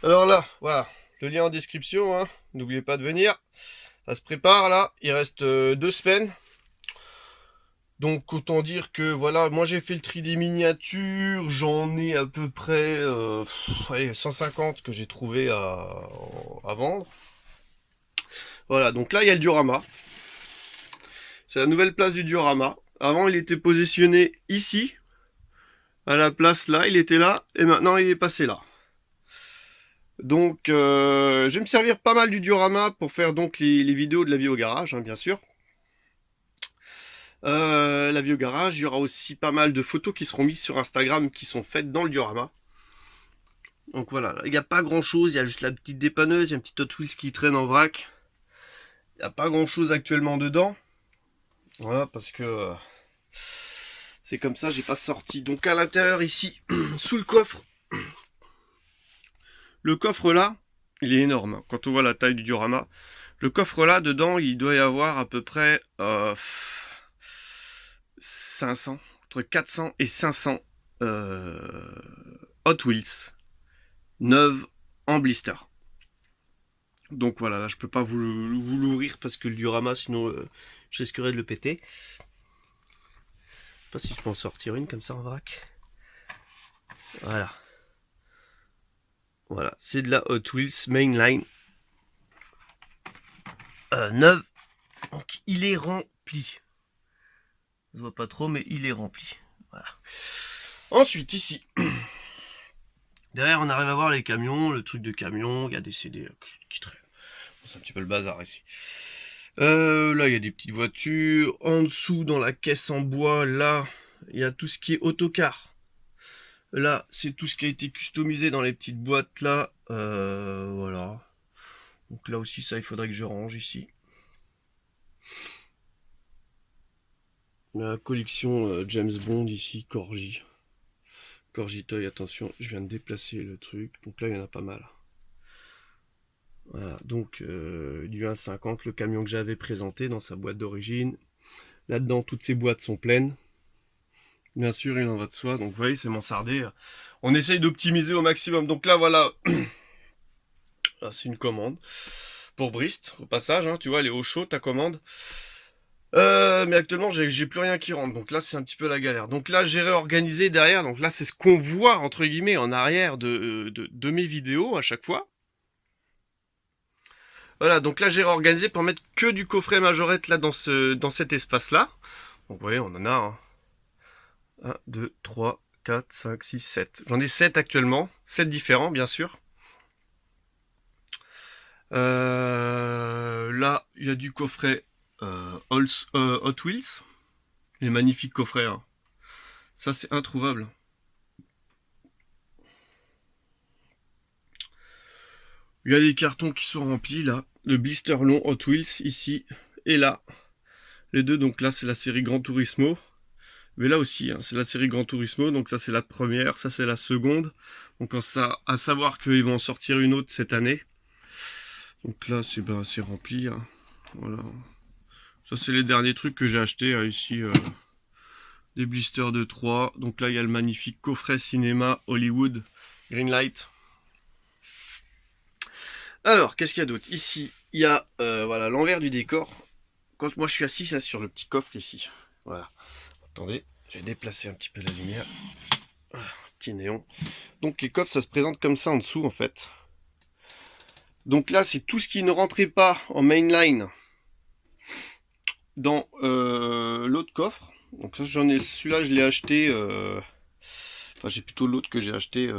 Alors là, voilà, le lien en description, hein. N'oubliez pas de venir. Ça se prépare là, il reste 2 semaines. Donc autant dire que voilà, moi j'ai fait le tri des miniatures, j'en ai à peu près allez, 150 que j'ai trouvé à vendre. Voilà, donc là il y a le diorama. C'est la nouvelle place du diorama. Avant il était positionné ici, à la place là, il était là, et maintenant il est passé là. Donc je vais me servir pas mal du diorama pour faire donc les vidéos de la vie au garage, hein, bien sûr. La vie au garage, il y aura aussi pas mal de photos qui seront mises sur Instagram qui sont faites dans le diorama. Donc voilà, il n'y a pas grand chose, il y a juste la petite dépanneuse, il y a un petit Hot Wheels qui traîne en vrac. Il n'y a pas grand chose actuellement dedans. Voilà, parce que c'est comme ça, j'ai pas sorti. Donc à l'intérieur ici, sous le coffre, le coffre là, il est énorme, hein, quand on voit la taille du diorama. Le coffre là, dedans, il doit y avoir à peu près 500, entre 400 et 500 Hot Wheels neuves en blister. Donc voilà, là je peux pas vous l'ouvrir parce que le diorama, sinon je risquerais de le péter. Je sais pas si je peux en sortir une comme ça en vrac. Voilà. Voilà, c'est de la Hot Wheels Mainline neuve. Donc il est rempli. Ça se voit pas trop, mais il est rempli. Voilà. Ensuite, ici, derrière, on arrive à voir les camions, le truc de camion. Il y a des CD qui traînent. C'est un petit peu le bazar ici. Là, il y a des petites voitures. En dessous, dans la caisse en bois, là, il y a tout ce qui est autocar. Là, c'est tout ce qui a été customisé dans les petites boîtes là. Voilà. Donc là aussi, ça, il faudrait que je range ici. La collection James Bond ici, Corgi. Corgi Toy, attention, je viens de déplacer le truc. Donc là, il y en a pas mal. Voilà, donc du 1,50, le camion que j'avais présenté dans sa boîte d'origine. Là-dedans, toutes ces boîtes sont pleines. Bien sûr, il en va de soi. Donc vous voyez, c'est mansardé. On essaye d'optimiser au maximum. Donc là, voilà. Là, c'est une commande. Pour Brist, au passage, hein, tu vois, elle est au chaud, ta commande. Mais actuellement, j'ai plus rien qui rentre. Donc là, c'est un petit peu la galère. Donc là, j'ai réorganisé derrière. Donc là, c'est ce qu'on voit, entre guillemets, en arrière de mes vidéos à chaque fois. Voilà, donc là, j'ai réorganisé pour mettre que du coffret majorette là dans cet espace-là. Donc vous voyez, on en a 1, 2, 3, 4, 5, 6, 7. J'en ai 7 actuellement. 7 différents, bien sûr. Là, il y a du coffret Hot Wheels. Les magnifiques coffrets. Hein. Ça, c'est introuvable. Il y a des cartons qui sont remplis là. Le blister long Hot Wheels ici et là. Les deux, donc là, c'est la série Gran Turismo. Mais là aussi, hein, c'est la série Gran Turismo. Donc ça, c'est la première. Ça, c'est la seconde. Donc ça, à savoir qu'ils vont en sortir une autre cette année. Donc là, c'est rempli. Hein. Voilà. Ça, c'est les derniers trucs que j'ai achetés hein, ici. Des blisters de 3. Donc là, il y a le magnifique coffret cinéma Hollywood Greenlight. Alors, qu'est-ce qu'il y a d'autre? Ici, il y a voilà l'envers du décor. Quand moi je suis assis, ça sur le petit coffre ici. Voilà. Attendez, je vais déplacer un petit peu la lumière. Ah, petit néon. Donc les coffres, ça se présente comme ça en dessous en fait. Donc là, c'est tout ce qui ne rentrait pas en mainline dans l'autre coffre. Donc ça, j'en ai celui-là, je l'ai acheté. Enfin, j'ai plutôt l'autre que j'ai acheté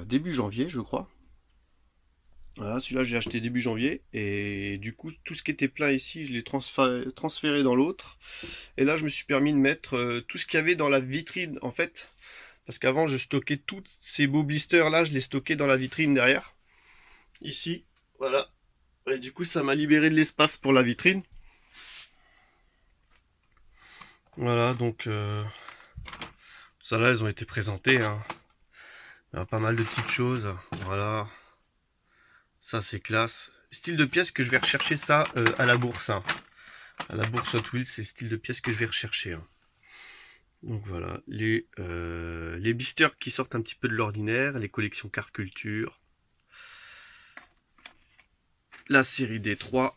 début janvier, je crois. Voilà, celui-là j'ai acheté début janvier et du coup tout ce qui était plein ici je l'ai transféré dans l'autre et là je me suis permis de mettre tout ce qu'il y avait dans la vitrine en fait parce qu'avant je stockais tous ces beaux blisters là, je les stockais dans la vitrine derrière ici, voilà, et du coup ça m'a libéré de l'espace pour la vitrine. Voilà, donc ça là elles ont été présentées hein. Il y a pas mal de petites choses, voilà, ça c'est classe, style de pièce que je vais rechercher ça à la bourse hein. À la bourse Hot Wheels, c'est le style de pièce que je vais rechercher. Hein. Donc voilà, les blisters qui sortent un petit peu de l'ordinaire, les collections Car Culture. La série D3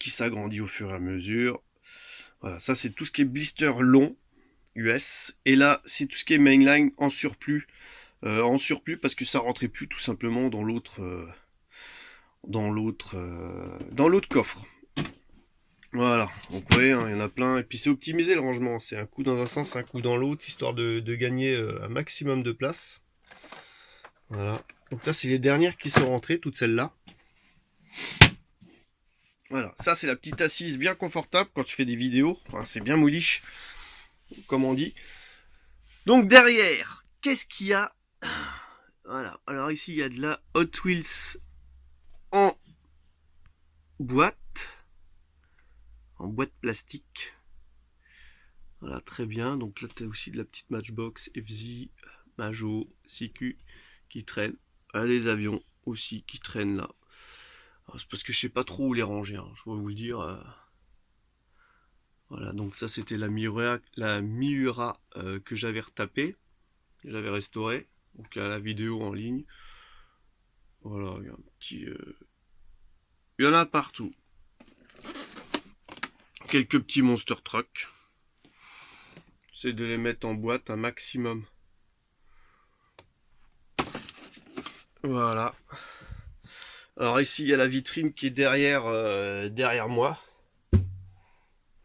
qui s'agrandit au fur et à mesure. Voilà, ça c'est tout ce qui est blister long US. Et là, c'est tout ce qui est mainline en surplus. En surplus parce que ça rentrait plus tout simplement dans l'autre coffre. Voilà, donc vous voyez, hein, il y en a plein. Et puis c'est optimisé le rangement. C'est un coup dans un sens, un coup dans l'autre, histoire de gagner un maximum de place. Voilà. Donc ça, c'est les dernières qui sont rentrées, toutes celles-là. Voilà, ça c'est la petite assise bien confortable quand je fais des vidéos. Enfin, c'est bien mouliche, comme on dit. Donc derrière, qu'est-ce qu'il y a? Voilà, alors ici il y a de la Hot Wheels en boîte, plastique. Voilà, très bien. Donc là, tu as aussi de la petite Matchbox, FZ, Majo, CQ qui traînent. Ah, les avions aussi qui traînent là. C'est parce que je sais pas trop où les ranger, hein, je vais vous le dire. Voilà, donc ça c'était la Miura que j'avais retapée, que j'avais restaurée. Donc à la vidéo en ligne. Voilà, il y a un petit. Il y en a partout. Quelques petits Monster Truck. J'essaie de les mettre en boîte un maximum. Voilà. Alors ici il y a la vitrine qui est derrière moi.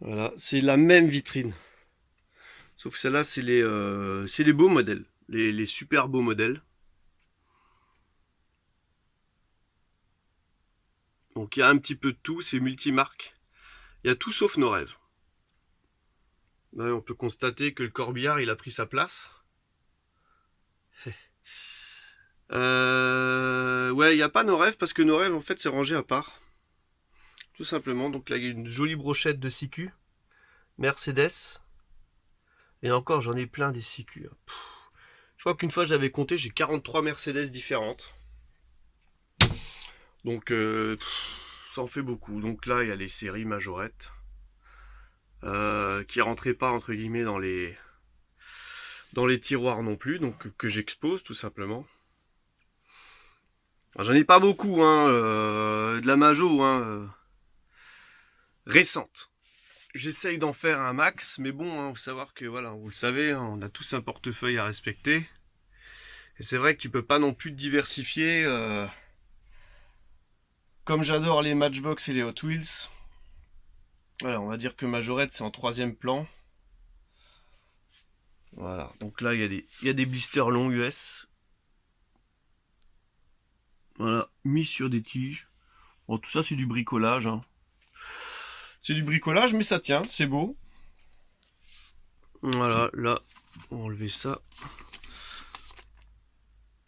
Voilà, c'est la même vitrine. Sauf que celle-là, c'est les beaux modèles. Les super beaux modèles. Donc il y a un petit peu de tout, c'est multimarque. Il y a tout sauf nos rêves. Là, on peut constater que le corbillard, il a pris sa place. Ouais, il n'y a pas nos rêves parce que nos rêves, en fait, c'est rangé à part. Tout simplement. Donc là, il y a une jolie brochette de CQ. Mercedes. Et encore, j'en ai plein des CQ. Je crois qu'une fois, j'avais compté, j'ai 43 Mercedes différentes. Donc, ça en fait beaucoup. Donc là, il y a les séries majorettes. Qui rentraient pas, entre guillemets, dans les tiroirs non plus. Donc, que j'expose, tout simplement. J'en ai pas beaucoup, hein, de la Majo, hein, récente. J'essaye d'en faire un max, mais bon, hein, faut savoir que, voilà, vous le savez, hein, on a tous un portefeuille à respecter. Et c'est vrai que tu peux pas non plus te diversifier. Comme j'adore les Matchbox et les Hot Wheels, voilà, on va dire que Majorette, c'est en troisième plan. Voilà, donc là, il y a des blisters longs US. Voilà, mis sur des tiges. Bon, tout ça, c'est du bricolage, hein. C'est du bricolage, mais ça tient, c'est beau. Voilà, là, on va enlever ça.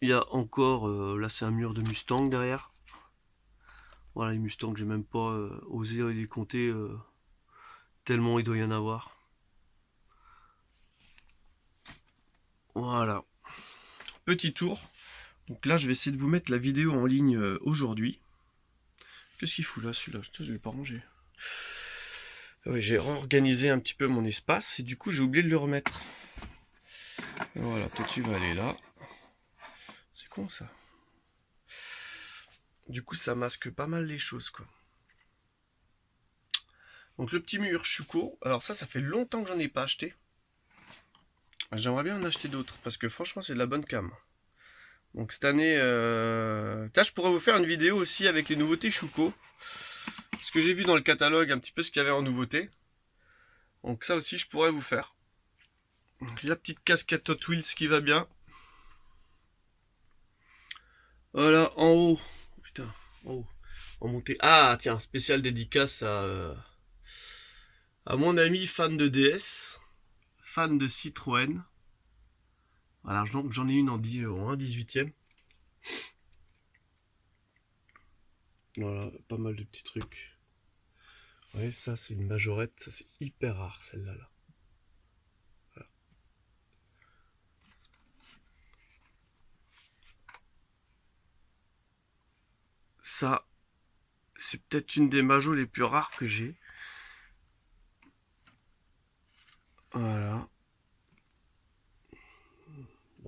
Il y a encore, là c'est un mur de Mustang derrière. Voilà, les Mustangs, j'ai même pas osé les compter, tellement il doit y en avoir. Voilà, petit tour. Donc là, je vais essayer de vous mettre la vidéo en ligne aujourd'hui. Qu'est-ce qu'il fout là, celui-là? Je l'ai pas rangé. Ouais, j'ai réorganisé un petit peu mon espace et du coup, j'ai oublié de le remettre. Et voilà, toi tu vas aller là. C'est con ça. Du coup, ça masque pas mal les choses, quoi. Donc le petit mur Schuko, alors ça fait longtemps que j'en ai pas acheté. J'aimerais bien en acheter d'autres parce que franchement c'est de la bonne cam. Donc cette année, je pourrais vous faire une vidéo aussi avec les nouveautés Schuko. Ce que j'ai vu dans le catalogue, un petit peu ce qu'il y avait en nouveauté. Donc ça aussi je pourrais vous faire. Donc, la petite casquette Hot Wheels qui va bien. Voilà, en haut. Oh, putain, en haut. En montée. Ah tiens, spécial dédicace à mon ami fan de DS, fan de Citroën. Voilà, donc j'en ai une en 18ème. Voilà, pas mal de petits trucs. Ouais, ça c'est une majorette, ça c'est hyper rare celle-là. Là. Voilà. Ça, c'est peut-être une des majos les plus rares que j'ai. Voilà.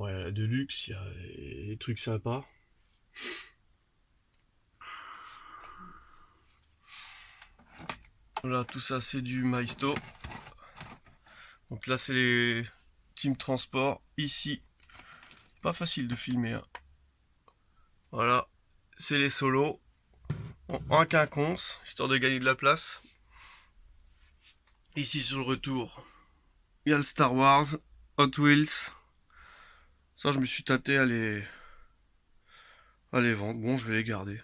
Ouais, de luxe, il y a des trucs sympas. Voilà, tout ça c'est du Maisto. Donc là c'est les Team Transport. Ici, pas facile de filmer. Hein. Voilà, c'est les solos. Bon, un quinconce, histoire de gagner de la place. Ici sur le retour, il y a le Star Wars, Hot Wheels. Ça je me suis tâté à les vendre. Bon, je vais les garder.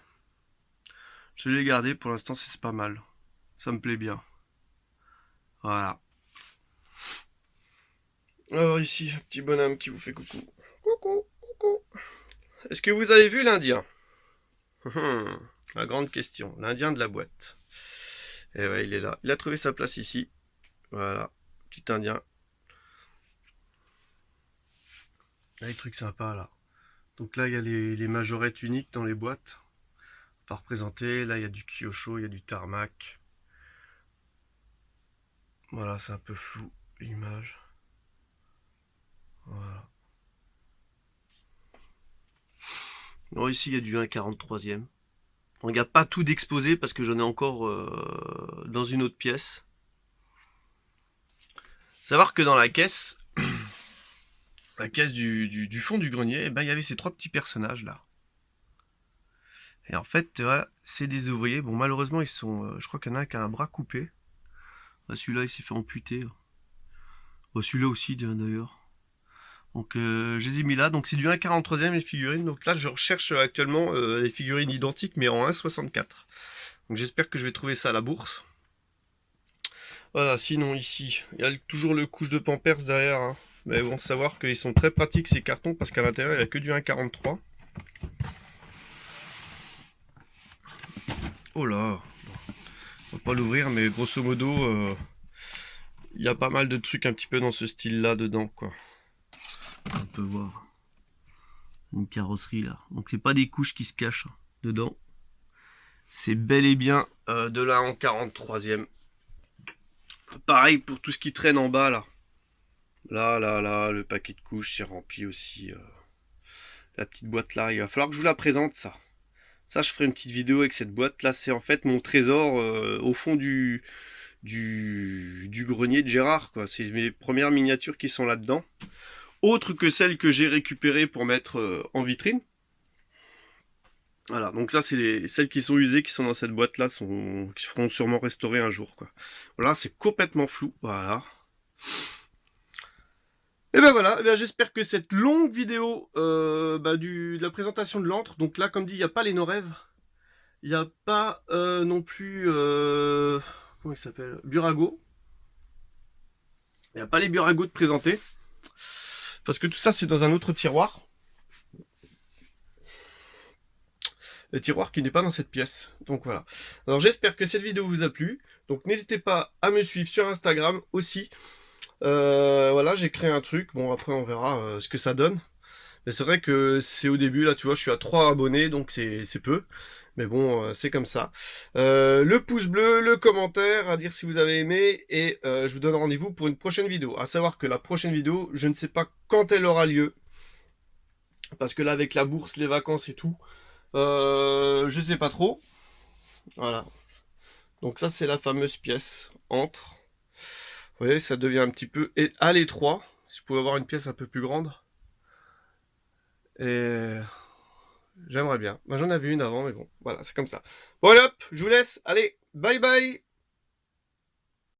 Je vais les garder, pour l'instant c'est pas mal. Ça me plaît bien. Voilà. Alors ici, un petit bonhomme qui vous fait coucou. Coucou, coucou. Est-ce que vous avez vu l'Indien? La grande question. L'Indien de la boîte. Et ouais, il est là. Il a trouvé sa place ici. Voilà. Petit Indien. Là, les trucs sympas là. Donc là, il y a les majorettes uniques dans les boîtes. Pas représenté. Là, il y a du Kyosho, il y a du Tarmac. Voilà, c'est un peu flou l'image. Voilà. Alors ici, il y a du 1,43e. On regarde pas tout d'exposé parce que j'en ai encore dans une autre pièce. Savoir que dans la caisse du fond du grenier, eh ben, il y avait ces trois petits personnages là. Et en fait, voilà, c'est des ouvriers. Bon, malheureusement, ils sont. Je crois qu'il y en a un qui a un bras coupé. Celui-là, il s'est fait amputer. Celui-là aussi, d'ailleurs. Donc, je les ai mis là. Donc, c'est du 1,43e les figurines. Donc là, je recherche actuellement les figurines identiques, mais en 1,64. Donc, j'espère que je vais trouver ça à la bourse. Voilà, sinon, ici, il y a toujours le couche de Pampers derrière. Hein. Mais bon, savoir qu'ils sont très pratiques ces cartons parce qu'à l'intérieur, il n'y a que du 1,43. Oh là, on va pas l'ouvrir, mais grosso modo, il y a pas mal de trucs un petit peu dans ce style-là dedans, quoi. On peut voir une carrosserie là. Donc c'est pas des couches qui se cachent dedans. C'est bel et bien de la en 43e. Pareil pour tout ce qui traîne en bas là. Là, le paquet de couches c'est rempli aussi. La petite boîte là, il va falloir que je vous la présente ça. Ça, je ferai une petite vidéo avec cette boîte là. C'est en fait mon trésor au fond du grenier de Gérard, quoi. C'est mes premières miniatures qui sont là-dedans. Autre que celles que j'ai récupérées pour mettre en vitrine. Voilà, donc ça c'est celles qui sont usées, qui sont dans cette boîte là, qui seront sûrement restaurées un jour, quoi. Voilà, c'est complètement flou, voilà. Et ben voilà, j'espère que cette longue vidéo de la présentation de l'antre, donc là comme dit, il n'y a pas les no-rêves, il n'y a pas non plus, comment il s'appelle, Burago. Il n'y a pas les Burago de présenter, parce que tout ça c'est dans un autre tiroir. Le tiroir qui n'est pas dans cette pièce. Donc voilà. Alors j'espère que cette vidéo vous a plu. Donc n'hésitez pas à me suivre sur Instagram aussi. Voilà, j'ai créé un truc. Bon, après on verra ce que ça donne. Mais c'est vrai que c'est au début, là tu vois, je suis à 3 abonnés, donc c'est peu. Mais bon, c'est comme ça. Le pouce bleu, le commentaire, à dire si vous avez aimé. Et je vous donne rendez-vous pour une prochaine vidéo. À savoir que la prochaine vidéo, je ne sais pas quand elle aura lieu. Parce que là, avec la bourse, les vacances et tout, je sais pas trop. Voilà. Donc ça, c'est la fameuse pièce entre. Vous voyez, ça devient un petit peu à l'étroit. Si je pouvais avoir une pièce un peu plus grande. Et j'aimerais bien. Moi, j'en avais une avant, mais bon, voilà, c'est comme ça. Bon, allez hop, je vous laisse. Allez, bye bye.